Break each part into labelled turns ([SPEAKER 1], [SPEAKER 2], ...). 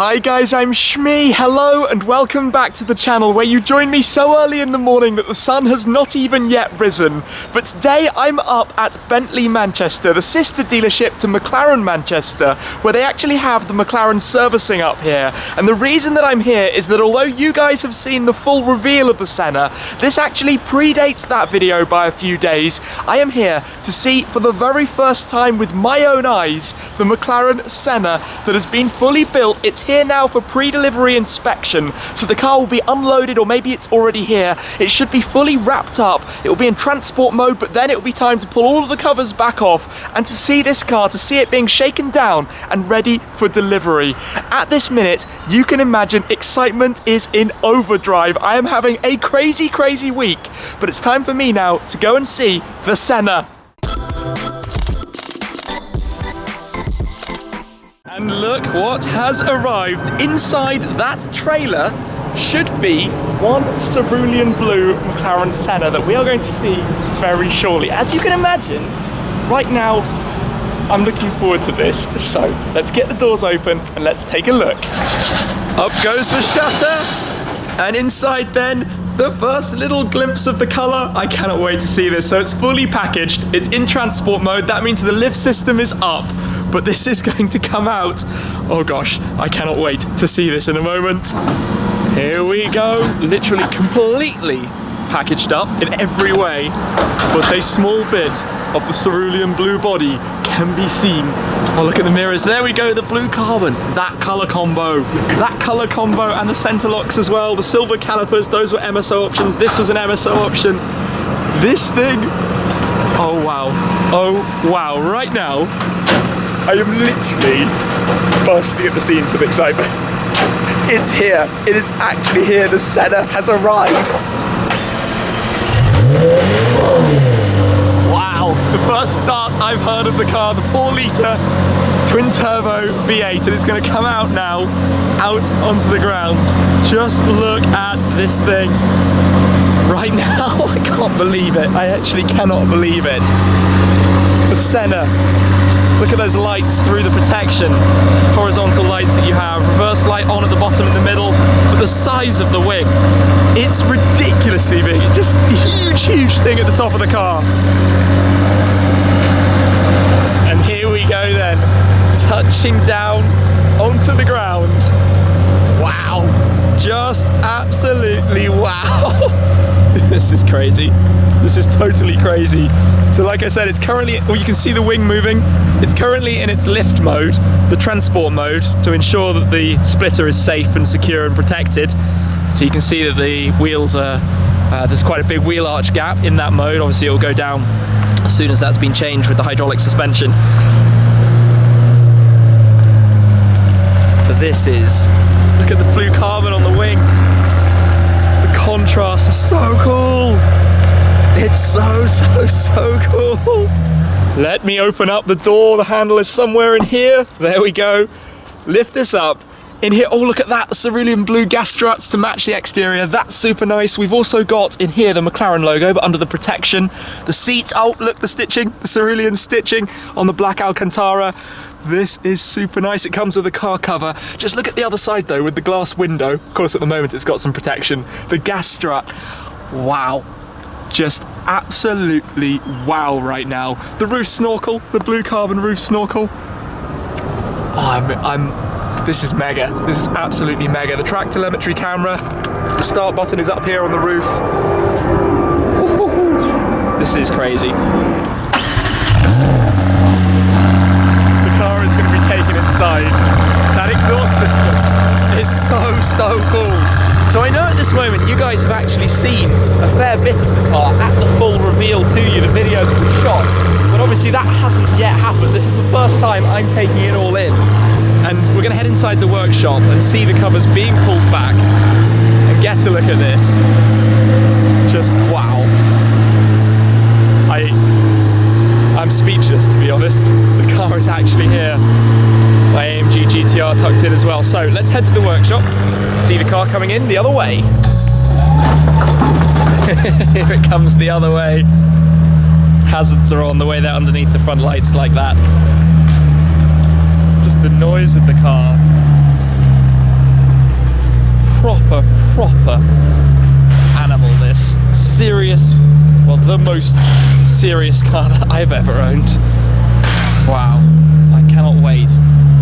[SPEAKER 1] Hi guys, I'm Shmee. Hello and welcome back to the channel where you join me so early in the morning that the sun has not even yet risen. But today I'm up at Bentley Manchester, the sister dealership to McLaren Manchester, where they actually have the McLaren servicing up here. And the reason that I'm here is that although you guys have seen the full reveal of the Senna, this actually predates that video by a few days. I am here to see for the very first time with my own eyes the McLaren Senna that has been fully built. It's here now for pre-delivery inspection, so the car will be unloaded, or maybe it's already here. It should be fully wrapped up. It will be in transport mode, but then it will be time to pull all of the covers back off and to see this car, to see it being shaken down and ready for delivery. At this minute, you can imagine excitement is in overdrive. I am having a crazy week, but it's time for me now to go and see the Senna. And look what has arrived. Inside that trailer should be one Cerulean Blue McLaren Senna that we are going to see very shortly. As you can imagine, right now I'm looking forward to this. So let's get the doors open and let's take a look. Up goes the shutter, and inside then the first little glimpse of the colour. I cannot wait to see this. So it's fully packaged, it's in transport mode. That means the lift system is up, but this is going to come out. Oh gosh, I cannot wait to see this in a moment. Here we go, literally completely packaged up in every way, but a small bit of the Cerulean Blue body can be seen. Oh, look at the mirrors. There we go, the blue carbon, that colour combo and the centre locks as well, the silver calipers, those were MSO options. This was an MSO option. This thing, oh wow, right now I am literally bursting at the seams with excitement. It's here, it is actually here, the Senna has arrived. Wow, the first start I've heard of the car, the 4-litre twin-turbo V8, and it's going to come out now, out onto the ground. Just look at this thing. Right now, I can't believe it. I actually cannot believe it. The Senna. Look at those lights through the protection. Horizontal lights that you have. Reverse light on at the bottom in the middle. But the size of the wing, it's ridiculously big. Just a huge thing at the top of the car. And here we go then. Touching down onto the ground. Wow. Just absolutely wow. This is crazy. This is totally crazy. So like I said, it's currently, well, you can see the wing moving. It's currently in its lift mode, the transport mode, to ensure that the splitter is safe and secure and protected. So you can see that the wheels are, there's quite a big wheel arch gap in that mode. Obviously it will go down as soon as that's been changed with the hydraulic suspension. But this is, look at the blue carbon on the wing. The contrast is so cool. It's so cool. Let me open up the door. The handle is somewhere in here. There we go. Lift this up. In here, oh look at that, the Cerulean Blue gas struts to match the exterior. That's super nice. We've also got in here the McLaren logo, but under the protection. The seats, oh look, the stitching, the Cerulean stitching on the black Alcantara. This is super nice. It comes with a car cover. Just look at the other side though, with the glass window. Of course, at the moment it's got some protection. The gas strut, wow. Just absolutely wow right now. The roof snorkel, the blue carbon roof snorkel. Oh, this is mega. This is absolutely mega. The track telemetry camera, the start button is up here on the roof. This is crazy. The car is going to be taken inside. That exhaust system is so cool. So I know at this moment you guys have actually seen a fair bit of the car at the full reveal to you, the video that we shot, but obviously that hasn't yet happened. This is the first time I'm taking it all in, and we're going to head inside the workshop and see the covers being pulled back and get to look at this. Just wow. I'm speechless, to be honest. The car is actually here. My AMG GTR tucked in as well. So let's head to the workshop, see the car coming in the other way. Here it comes the other way. Hazards are on the way there underneath the front lights like that. Just the noise of the car. proper animal, this. Serious, well, the most serious car that I've ever owned. Wow, I cannot wait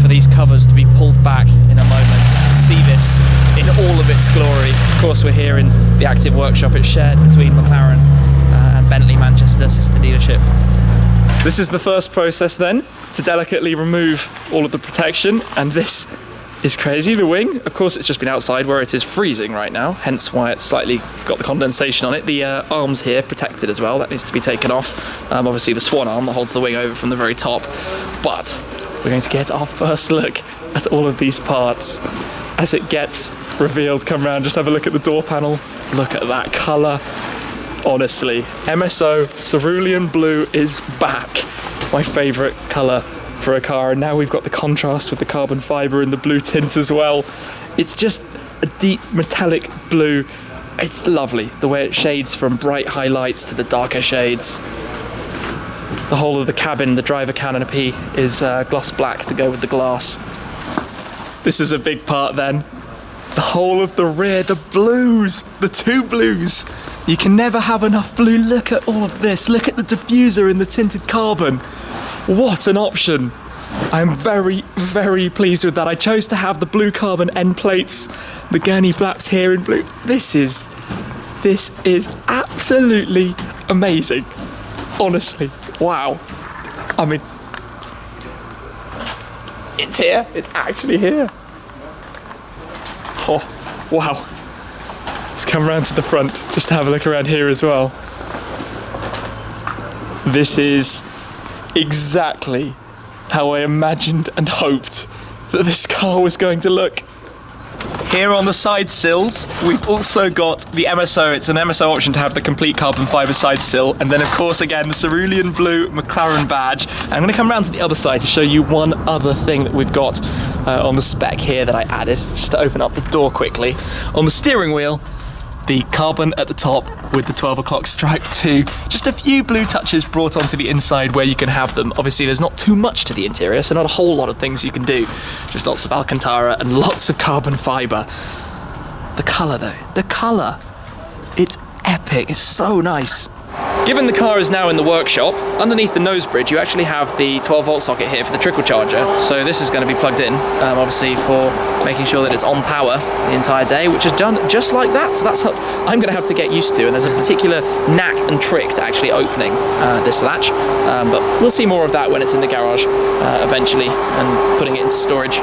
[SPEAKER 1] for these covers to be pulled back in a moment to see this in all of its glory. Of course, we're here in the active workshop. It's shared between McLaren and Bentley Manchester, sister dealership. This is the first process then, to delicately remove all of the protection, and this is crazy. The wing, of course, it's just been outside where it is freezing right now, hence why it's slightly got the condensation on it. The arms here protected as well, that needs to be taken off. Obviously the swan arm that holds the wing over from the very top, but we're going to get our first look at all of these parts as it gets revealed. Come around, just have a look at the door panel, look at that colour. Honestly, MSO Cerulean Blue is back. My favourite colour for a car, and now we've got the contrast with the carbon fibre and the blue tint as well. It's just a deep metallic blue. It's lovely, the way it shades from bright highlights to the darker shades. The whole of the cabin, the driver canopy, is gloss black to go with the glass. This is a big part then. The whole of the rear, the blues, the two blues. You can never have enough blue. Look at all of this. Look at the diffuser in the tinted carbon. What an option. I'm very, very pleased with that. I chose to have the blue carbon end plates, the gurney flaps here in blue. This is absolutely amazing. Honestly, wow. I mean, it's here. It's actually here. Oh, wow. Let's come around to the front just to have a look around here as well. This is exactly how I imagined and hoped that this car was going to look. Here on the side sills, we've also got the MSO. It's an MSO option to have the complete carbon fibre side sill, and then of course again the Cerulean Blue McLaren badge. I'm going to come around to the other side to show you one other thing that we've got on the spec here that I added, just to open up the door quickly. On the steering wheel, the carbon at the top with the 12 o'clock stripe too. Just a few blue touches brought onto the inside where you can have them. Obviously there's not too much to the interior, so not a whole lot of things you can do. Just lots of Alcantara and lots of carbon fibre. The colour though, the colour, it's epic, it's so nice. Given the car is now in the workshop, underneath the nose bridge you actually have the 12 volt socket here for the trickle charger. So this is going to be plugged in, obviously for making sure that it's on power the entire day, which is done just like that. So that's how I'm going to have to get used to, and there's a particular knack and trick to actually opening this latch. But we'll see more of that when it's in the garage eventually and putting it into storage.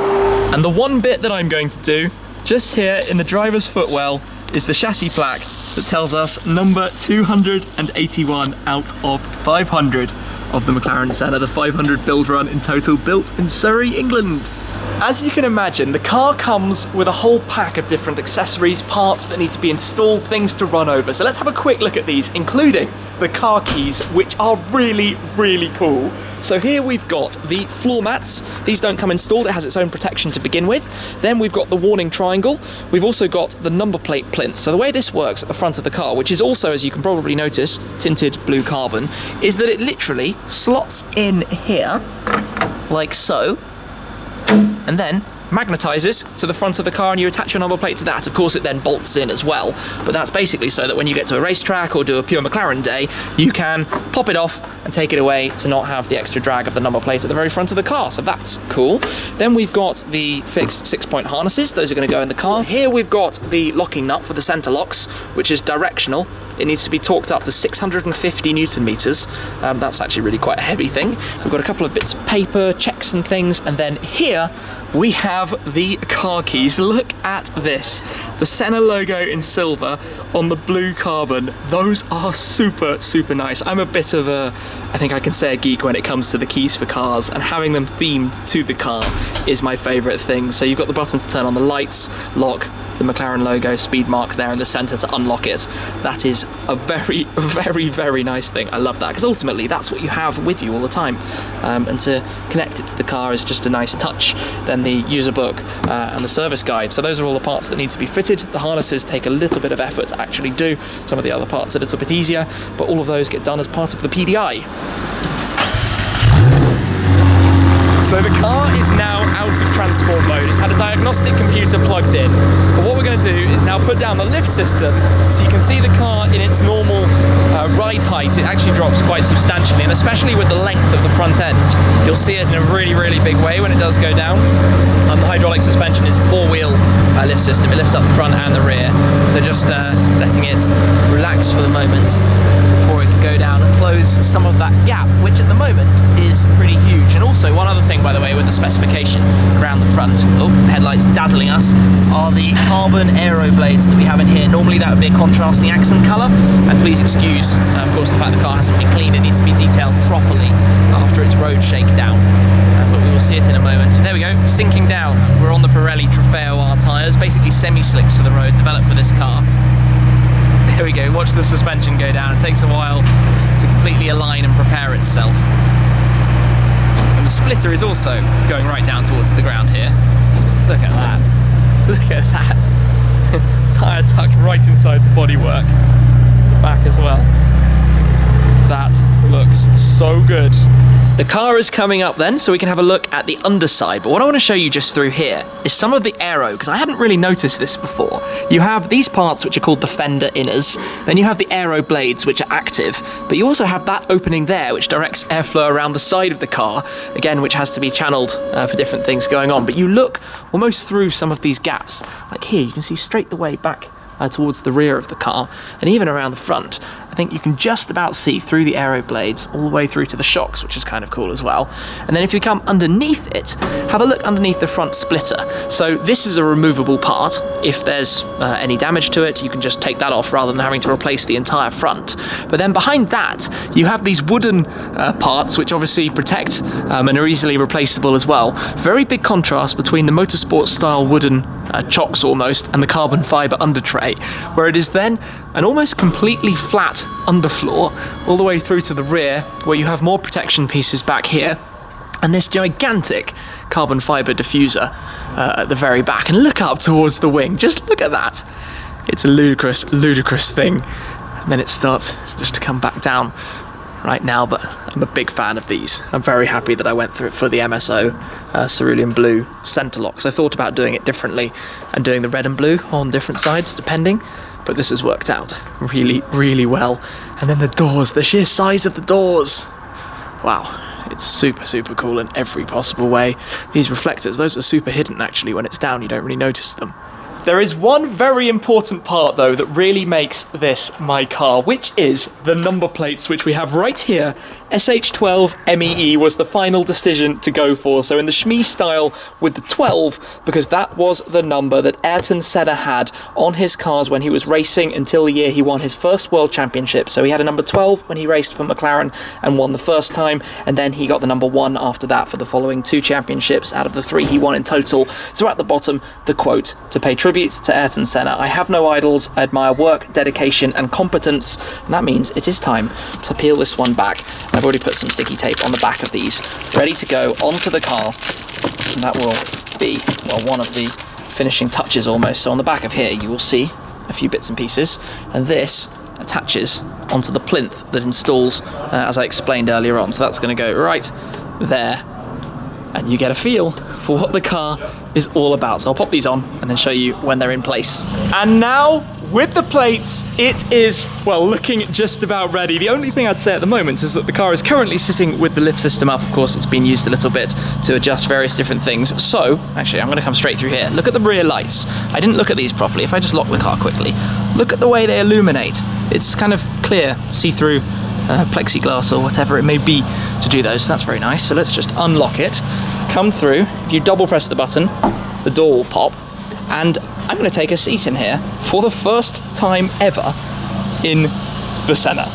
[SPEAKER 1] And the one bit that I'm going to do just here in the driver's footwell is the chassis plaque that tells us number 281 out of 500 of the McLaren Senna, the 500 build run in total, built in Surrey, England. As you can imagine, the car comes with a whole pack of different accessories, parts that need to be installed, things to run over. So let's have a quick look at these, including the car keys, which are really, really cool. So here we've got the floor mats. These don't come installed, it has its own protection to begin with. Then we've got the warning triangle. We've also got the number plate plinth. So the way this works at the front of the car, which is also, as you can probably notice, tinted blue carbon, is that it literally slots in here, like so, and then magnetizes to the front of the car, and you attach your number plate to that. Of course it then bolts in as well, but that's basically so that when you get to a racetrack or do a pure McLaren day, you can pop it off and take it away to not have the extra drag of the number plate at the very front of the car. So that's cool. Then we've got the fixed 6-point harnesses. Those are going to go in the car. Here we've got the locking nut for the center locks, which is directional. It needs to be torqued up to 650 Newton meters. That's actually really quite a heavy thing. We've got a couple of bits of paper, checks and things, and then here we have the car keys. Look at this. The Senna logo in silver on the blue carbon. Those are super, super nice. I'm a bit of a, I think I can say a geek when it comes to the keys for cars, and having them themed to the car is my favorite thing. So you've got the buttons to turn on the lights, lock, the McLaren logo, speed mark there in the center to unlock it. That is a very, very, very nice thing. I love that, because ultimately that's what you have with you all the time. And to connect it to the car is just a nice touch. Then the user book and the service guide. So those are all the parts that need to be fitted. The harnesses take a little bit of effort to actually do. Some of the other parts are a little bit easier, but all of those get done as part of the PDI. So the car is now out of transport mode. It's had a diagnostic computer plugged in. But what we're going to do is now put down the lift system so you can see the car in its normal ride height. It actually drops quite substantially, and especially with the length of the front end, you'll see it in a really, really big way when it does go down. The hydraulic suspension is a four-wheel lift system. It lifts up the front and the rear. So just letting it relax for the moment before it can go down and close some of that gap, which at the moment is pretty huge. And also one other thing, by the way, with the specification around the front, headlights dazzling us, are the carbon aero blades that we have in here. Normally that would be a contrasting accent colour, and please excuse, of course, the fact the car hasn't been cleaned. It needs to be detailed properly after its road shakedown. But we will see it in a moment. There we go, sinking down. We're on the Pirelli Trofeo R tyres, basically semi-slicks for the road, developed for this car. There we go, watch the suspension go down. It takes a while to completely align and prepare itself. And the splitter is also going right down towards the ground here. Look at that. Look at that. Tyre tucked right inside the bodywork. The back as well. That looks so good. The car is coming up then, so we can have a look at the underside. But what I want to show you just through here is some of the aero, because I hadn't really noticed this before. You have these parts which are called the fender inners, then you have the aero blades which are active, but you also have that opening there which directs airflow around the side of the car, again, which has to be channeled for different things going on. But you look almost through some of these gaps. Like here, you can see straight the way back towards the rear of the car, and even around the front. I think you can just about see through the aero blades all the way through to the shocks, which is kind of cool as well. And then if you come underneath it, have a look underneath the front splitter. So this is a removable part. If there's any damage to it, you can just take that off rather than having to replace the entire front. But then behind that, you have these wooden parts which obviously protect and are easily replaceable as well. Very big contrast between the motorsport style wooden chocks almost and the carbon fibre under tray, where it is then an almost completely flat underfloor all the way through to the rear, where you have more protection pieces back here and this gigantic carbon fibre diffuser at the very back. And look up towards the wing, just look at that. It's a ludicrous thing. And then it starts just to come back down right now, but I'm a big fan of these. I'm very happy that I went through it for the MSO Cerulean Blue centre locks. I thought about doing it differently and doing the red and blue on different sides depending, but this has worked out really, really well. And then the doors, the sheer size of the doors. Wow, it's super, super cool in every possible way. These reflectors, those are super hidden actually. When it's down, you don't really notice them. There is one very important part though that really makes this my car, which is the number plates, which we have right here. SH12 MEE was the final decision to go for. So in the Shmee style with the 12, because that was the number that Ayrton Senna had on his cars when he was racing until the year he won his first World Championship. So he had a number 12 when he raced for McLaren and won the first time, and then he got the number 1 after that for the following 2 championships out of the 3 he won in total. So at the bottom, the quote, "To pay tribute to Ayrton Senna, I have no idols, I admire work, dedication and competence." And that means it is time to peel this one back. I've already put some sticky tape on the back of these, ready to go onto the car, and that will be, well, one of the finishing touches almost. So on the back of here you will see a few bits and pieces, and this attaches onto the plinth that installs as I explained earlier on. So that's going to go right there, and you get a feel for what the car is all about. So I'll pop these on and then show you when they're in place. And now, with the plates, it is, well, looking just about ready. The only thing I'd say at the moment is that the car is currently sitting with the lift system up. Of course, it's been used a little bit to adjust various different things. So, actually, I'm gonna come straight through here. Look at the rear lights. I didn't look at these properly. If I just lock the car quickly, look at the way they illuminate. It's kind of clear, see-through plexiglass or whatever it may be to do those. So that's very nice. So let's just unlock it, come through. If you double press the button, the door will pop, and I'm going to take a seat in here for the first time ever in the Senna.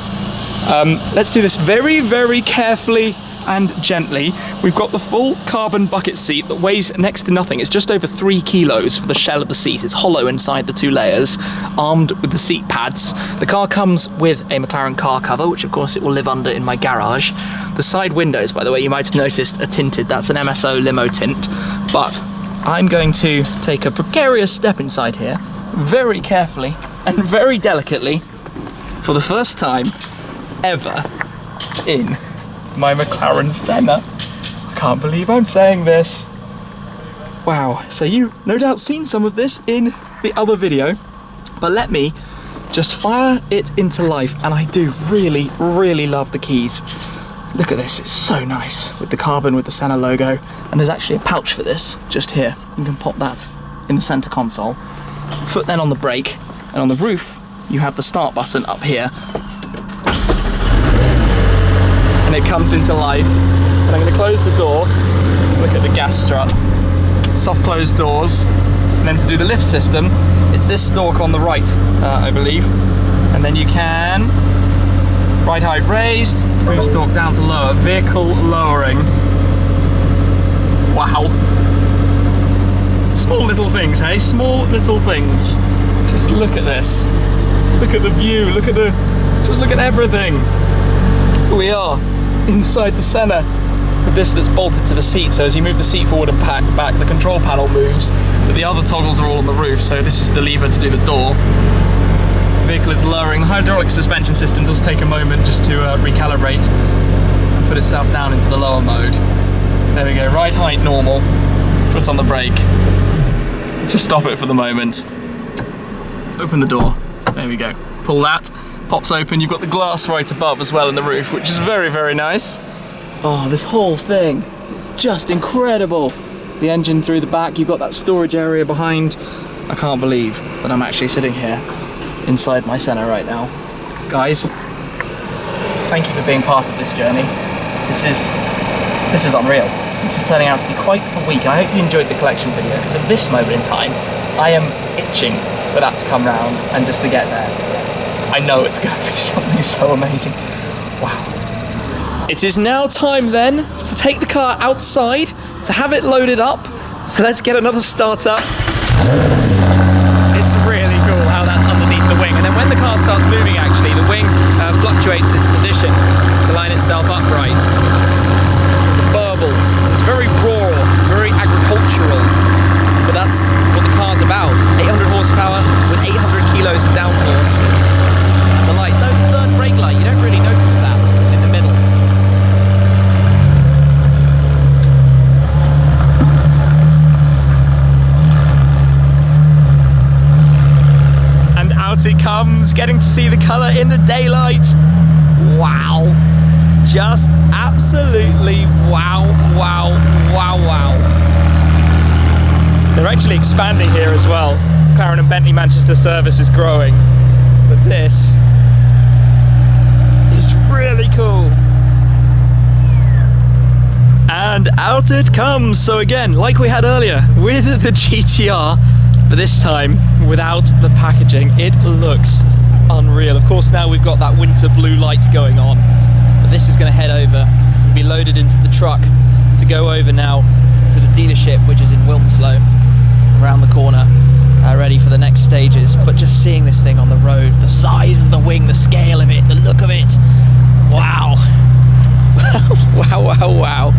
[SPEAKER 1] Let's do this very, very carefully and gently. We've got the full carbon bucket seat that weighs next to nothing. It's just over 3 kilos for the shell of the seat. It's hollow inside the 2 layers, armed with the seat pads. The car comes with a McLaren car cover, which of course it will live under in my garage. The side windows, by the way, you might have noticed, are tinted. That's an MSO limo tint, but I'm going to take a precarious step inside here, very carefully and very delicately, for the first time ever in my McLaren Senna. Look can't believe I'm saying this. Wow, so you've no doubt seen some of this in the other video, but let me just fire it into life. And I do really, really love the keys. Look at this, it's so nice with the carbon, with the Senna logo. And there's actually a pouch for this just here. You can pop that in the center console. Foot then on the brake, and on the roof, you have the start button up here. And it comes into life. And I'm gonna close the door. Look at the gas strut. Soft closed doors. And then to do the lift system, it's this stalk on the right, I believe. And then you can ride height raised, move stalk down to lower, vehicle lowering. Wow. Small little things, hey? Small little things. Just look at this. Look at the view, just look at everything. Here we are, inside the Senna. With this that's bolted to the seat, so as you move the seat forward and back, the control panel moves, but the other toggles are all on the roof, so this is the lever to do the door. The vehicle is lowering. The hydraulic suspension system does take a moment just to recalibrate and put itself down into the lower mode. There we go, ride height normal, foot on the brake. Just stop it for the moment. Open the door, there we go. Pull that, pops open, you've got the glass right above as well in the roof, which is very, very nice. Oh, this whole thing is just incredible. The engine through the back, you've got that storage area behind. I can't believe that I'm actually sitting here inside my Senna right now. Guys, thank you for being part of this journey. This is unreal. This is turning out to be quite a week. I hope you enjoyed the collection video, because at this moment in time, I am itching for that to come round and just to get there. I know it's going to be something so amazing. Wow. It is now time then to take the car outside, to have it loaded up. So let's get another start up. It's really cool how that's underneath the wing. And then when the car starts moving, actually, the wing fluctuates its position to line itself upright. The burbles. It's very raw, very agricultural. But that's what the car's about. 800 horsepower with 800 kilos of downforce. The lights, oh, the third brake light, you don't really notice that in the middle. And out it comes, getting to see the colour in the daylight. Wow. Just absolutely wow, wow, wow, wow. They're actually expanding here as well. McLaren and Bentley Manchester service is growing. But this is really cool. And out it comes. So again, like we had earlier with the GTR, but this time without the packaging, it looks unreal. Of course, now we've got that winter blue light going on, but this is going to head over and be loaded into the truck to go over now to the dealership, which is in Wilmslow, around the corner, ready for the next stages. But just seeing this thing on the road, the size of the wing, the scale of it, the look of it, wow. Wow, wow, wow.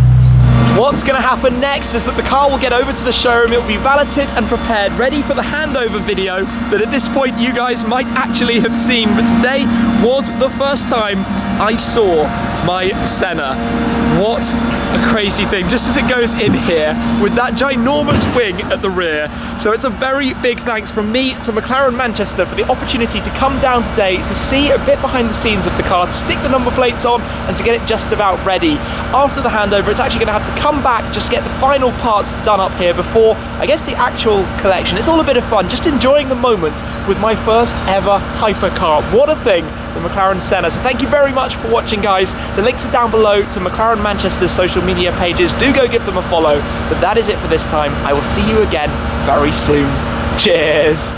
[SPEAKER 1] What's going to happen next is that the car will get over to the showroom, it will be valeted and prepared, ready for the handover video that at this point you guys might actually have seen. But today was the first time I saw my Senna. What a crazy thing, just as it goes in here with that ginormous wing at the rear. So it's a very big thanks from me to McLaren Manchester for the opportunity to come down today to see a bit behind the scenes of the car, to stick the number plates on and to get it just about ready. After the handover, it's actually going to have to come back just to get the final parts done up here before, I guess, the actual collection. It's all a bit of fun, just enjoying the moment with my first ever hypercar. What a thing, the McLaren Senna. So thank you very much for watching, guys. The links are down below to McLaren Manchester's social media pages. Do go give them a follow. But that is it for this time. I will see you again very soon. Cheers.